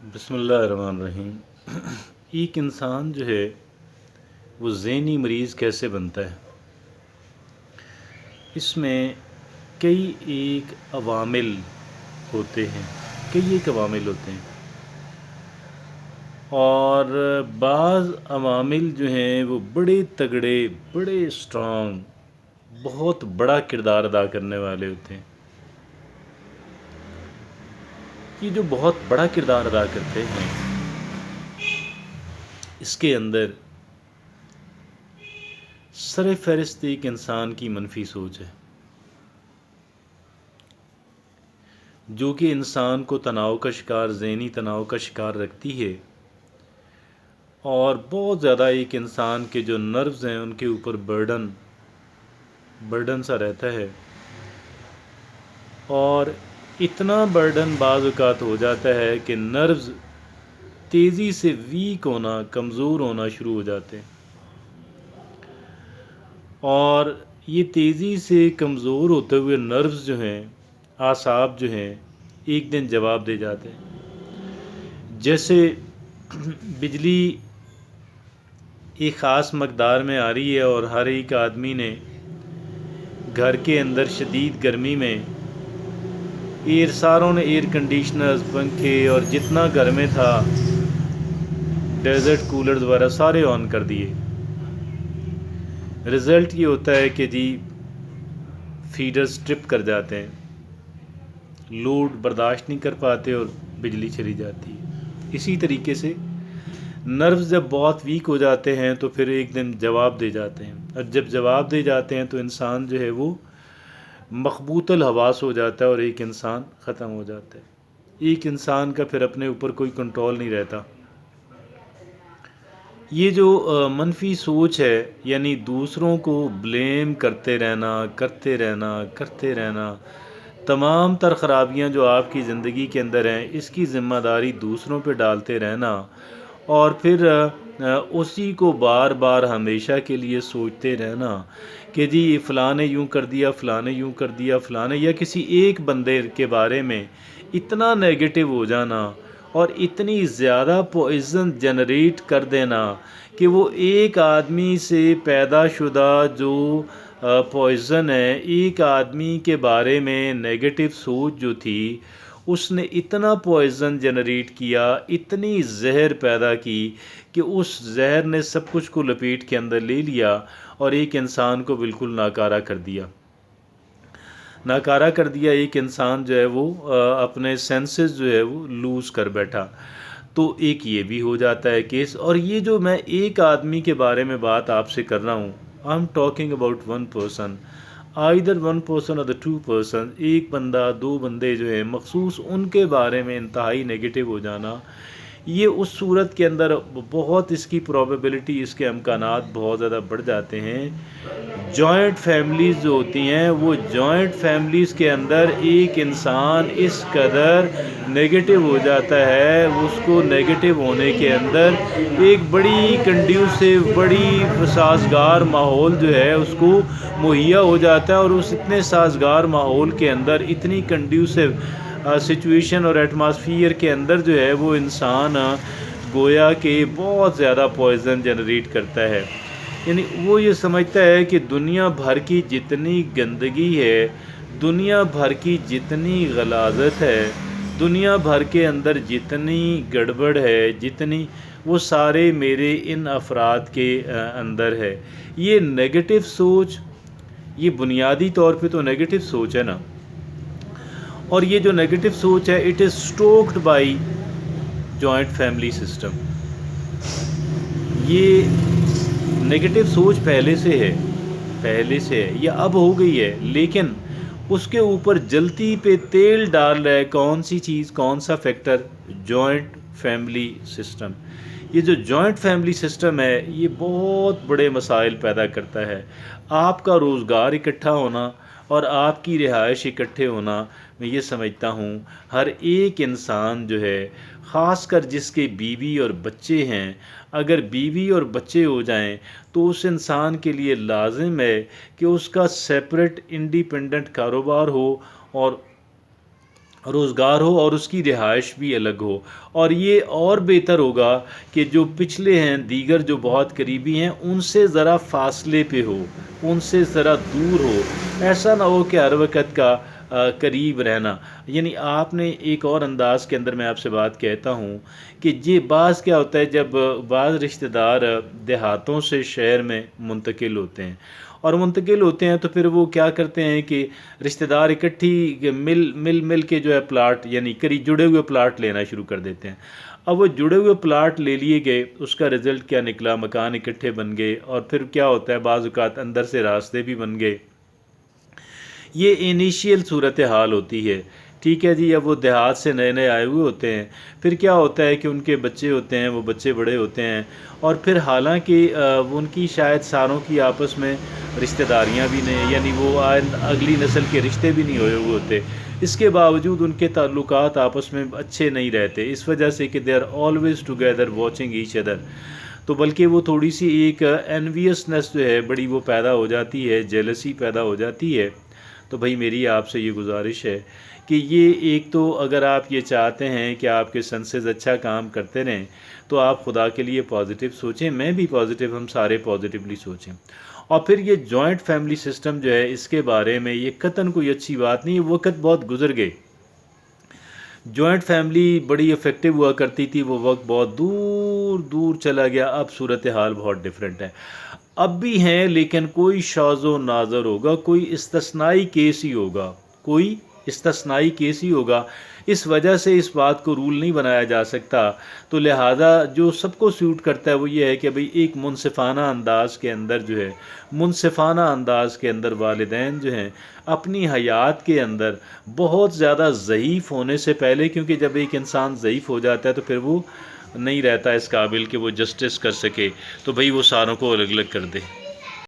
بسم اللہ الرحمن الرحیم۔ ایک انسان جو ہے وہ ذہنی مریض کیسے بنتا ہے؟ اس میں کئی ایک عوامل ہوتے ہیں اور بعض عوامل جو ہیں وہ بڑے تگڑے، بڑے اسٹرانگ، بہت بڑا کردار ادا کرنے والے ہوتے ہیں۔ یہ جو بہت بڑا کردار ادا کرتے ہیں، اس کے اندر سر فہرست ایک انسان کی منفی سوچ ہے، جو کہ انسان کو ذہنی تناؤ کا شکار رکھتی ہے، اور بہت زیادہ ایک انسان کے جو نروز ہیں ان کے اوپر برڈن سا رہتا ہے، اور اتنا برڈن بعض اوقات ہو جاتا ہے کہ نروز تیزی سے ویک ہونا، کمزور ہونا شروع ہو جاتے ہیں، اور یہ تیزی سے کمزور ہوتے ہوئے نروز جو ہیں، اعصاب جو ہیں، ایک دن جواب دے جاتے ہیں۔ جیسے بجلی ایک خاص مقدار میں آ رہی ہے اور ہر ایک آدمی نے گھر کے اندر شدید گرمی میں ساروں نے ایئر کنڈیشنرز، پنکھے اور جتنا گھر میں تھا ڈیزرٹ کولرز وغیرہ سارے آن کر دیے۔ رزلٹ یہ ہوتا ہے کہ جی فیڈرز ٹرپ کر جاتے ہیں، لوڈ برداشت نہیں کر پاتے اور بجلی چلی جاتی ہے۔ اسی طریقے سے نروز جب بہت ویک ہو جاتے ہیں تو پھر ایک دن جواب دے جاتے ہیں، اور جب جواب دے جاتے ہیں تو انسان جو ہے وہ مخبوط الحواس ہو جاتا ہے اور ایک انسان ختم ہو جاتا ہے۔ ایک انسان کا پھر اپنے اوپر کوئی کنٹرول نہیں رہتا۔ یہ جو منفی سوچ ہے، یعنی دوسروں کو بلیم کرتے رہنا، تمام تر خرابیاں جو آپ کی زندگی کے اندر ہیں اس کی ذمہ داری دوسروں پہ ڈالتے رہنا، اور پھر اسی کو بار بار ہمیشہ کے لیے سوچتے رہنا کہ جی فلاں نے یوں کر دیا، فلاں نے یوں کر دیا، فلاں نے، یا کسی ایک بندے کے بارے میں اتنا نیگیٹو ہو جانا اور اتنی زیادہ پوائزن جنریٹ کر دینا کہ وہ ایک آدمی سے پیدا شدہ جو پوائزن ہے، ایک آدمی کے بارے میں نیگیٹو سوچ جو تھی، اس نے اتنا پوائزن جنریٹ کیا، اتنی زہر پیدا کی کہ اس زہر نے سب کچھ کو لپیٹ کے اندر لے لیا اور ایک انسان کو بالکل ناکارہ کر دیا۔ ایک انسان جو ہے وہ اپنے سینسز جو ہے وہ لوز کر بیٹھا۔ تو ایک یہ بھی ہو جاتا ہے کیس، اور یہ جو میں ایک آدمی کے بارے میں بات آپ سے کر رہا ہوں، I am talking about one person, either one person اور دا ٹو پرسن، ایک بندہ، دو بندے جو ہیں مخصوص ان کے بارے میں انتہائی نیگیٹو ہو جانا، یہ اس صورت کے اندر بہت اس کی پروبیبلٹی، اس کے امکانات بہت زیادہ بڑھ جاتے ہیں۔ جوائنٹ فیملیز جو ہوتی ہیں، وہ جوائنٹ فیملیز کے اندر ایک انسان اس قدر نیگیٹو ہو جاتا ہے، اس کو نیگیٹو ہونے کے اندر ایک بڑی کنڈیوسیو، بڑی سازگار ماحول جو ہے اس کو مہیا ہو جاتا ہے، اور اس اتنے سازگار ماحول کے اندر، اتنی کنڈیوسیو سچویشن اور ایٹماسفیئر کے اندر جو ہے وہ انسان گویا کہ بہت زیادہ پوائزن جنریٹ کرتا ہے۔ یعنی وہ یہ سمجھتا ہے کہ دنیا بھر کی جتنی گندگی ہے، دنیا بھر کی جتنی غلاظت ہے، دنیا بھر کے اندر جتنی گڑبڑ ہے، جتنی، وہ سارے میرے ان افراد کے اندر ہے۔ یہ نیگیٹو سوچ، یہ بنیادی طور پہ تو نیگیٹو سوچ ہے نا، اور یہ جو نیگیٹو سوچ ہے، it is stoked by joint family system. یہ نیگیٹو سوچ پہلے سے ہے، یہ اب ہو گئی ہے، لیکن اس کے اوپر جلتی پہ تیل ڈال رہا ہے کون سی چیز، کون سا فیکٹر؟ Joint family system. یہ جو جوائنٹ فیملی سسٹم ہے یہ بہت بڑے مسائل پیدا کرتا ہے۔ آپ کا روزگار اکٹھا ہونا اور آپ کی رہائش اکٹھے ہونا، میں یہ سمجھتا ہوں ہر ایک انسان جو ہے، خاص کر جس کے بیوی اور بچے ہیں، اگر بیوی اور بچے ہو جائیں تو اس انسان کے لیے لازم ہے کہ اس کا سیپریٹ انڈیپینڈنٹ کاروبار ہو، اور روزگار ہو اور اس کی رہائش بھی الگ ہو، اور یہ اور بہتر ہوگا کہ جو پچھلے ہیں دیگر جو بہت قریبی ہیں ان سے ذرا فاصلے پہ ہو، ان سے ذرا دور ہو، ایسا نہ ہو کہ ہر وقت کا قریب رہنا۔ یعنی آپ نے ایک اور انداز کے اندر میں آپ سے بات کہتا ہوں کہ یہ بعض کیا ہوتا ہے جب بعض رشتہ دار دیہاتوں سے شہر میں منتقل ہوتے ہیں اور منتقل ہوتے ہیں تو پھر وہ کیا کرتے ہیں کہ رشتہ دار اکٹھی مل کے جو ہے پلاٹ، یعنی قریب جڑے ہوئے پلاٹ لینا شروع کر دیتے ہیں۔ اب وہ جڑے ہوئے پلاٹ لے لیے گئے، اس کا رزلٹ کیا نکلا؟ مکان اکٹھے بن گئے، اور پھر کیا ہوتا ہے بعض اوقات اندر سے راستے بھی بن گئے۔ یہ انیشیل صورتحال ہوتی ہے، ٹھیک ہے جی۔ اب وہ دیہات سے نئے نئے آئے ہوئے ہوتے ہیں، پھر کیا ہوتا ہے کہ ان کے بچے ہوتے ہیں، وہ بچے بڑے ہوتے ہیں، اور پھر حالانکہ وہ ان کی شاید ساروں کی آپس میں رشتہ داریاں بھی نہیں، یعنی وہ اگلی نسل کے رشتے بھی نہیں ہوئے ہوئے ہوتے، اس کے باوجود ان کے تعلقات آپس میں اچھے نہیں رہتے، اس وجہ سے کہ they are always together watching each other, تو بلکہ وہ تھوڑی سی ایک انویسنس جو ہے بڑی وہ پیدا ہو جاتی ہے، جیلسی پیدا ہو جاتی ہے۔ تو بھائی میری آپ سے یہ گزارش ہے کہ یہ ایک تو اگر آپ یہ چاہتے ہیں کہ آپ کے سنسز اچھا کام کرتے رہیں تو آپ خدا کے لیے پازیٹیو سوچیں، میں بھی پازیٹیو، ہم سارے پازیٹیولی سوچیں۔ اور پھر یہ جوائنٹ فیملی سسٹم جو ہے اس کے بارے میں یہ قطعاً کوئی اچھی بات نہیں ہے، وقت بہت گزر گئے، جوائنٹ فیملی بڑی افیکٹو ہوا کرتی تھی، وہ وقت بہت دور دور چلا گیا، اب صورتحال بہت ڈیفرنٹ ہے، اب بھی ہیں لیکن کوئی شاذ و نادر ہوگا، کوئی استثنائی کیس ہی ہوگا، کوئی استثنائی کیس ہی ہوگا، اس وجہ سے اس بات کو رول نہیں بنایا جا سکتا۔ تو لہٰذا جو سب کو سیوٹ کرتا ہے وہ یہ ہے کہ بھئی ایک منصفانہ انداز کے اندر جو ہے، منصفانہ انداز کے اندر والدین جو ہیں اپنی حیات کے اندر بہت زیادہ ضعیف ہونے سے پہلے، کیونکہ جب ایک انسان ضعیف ہو جاتا ہے تو پھر وہ نہیں رہتا اس قابل کہ وہ جسٹس کر سکے، تو بھئی وہ ساروں کو الگ الگ کر دے۔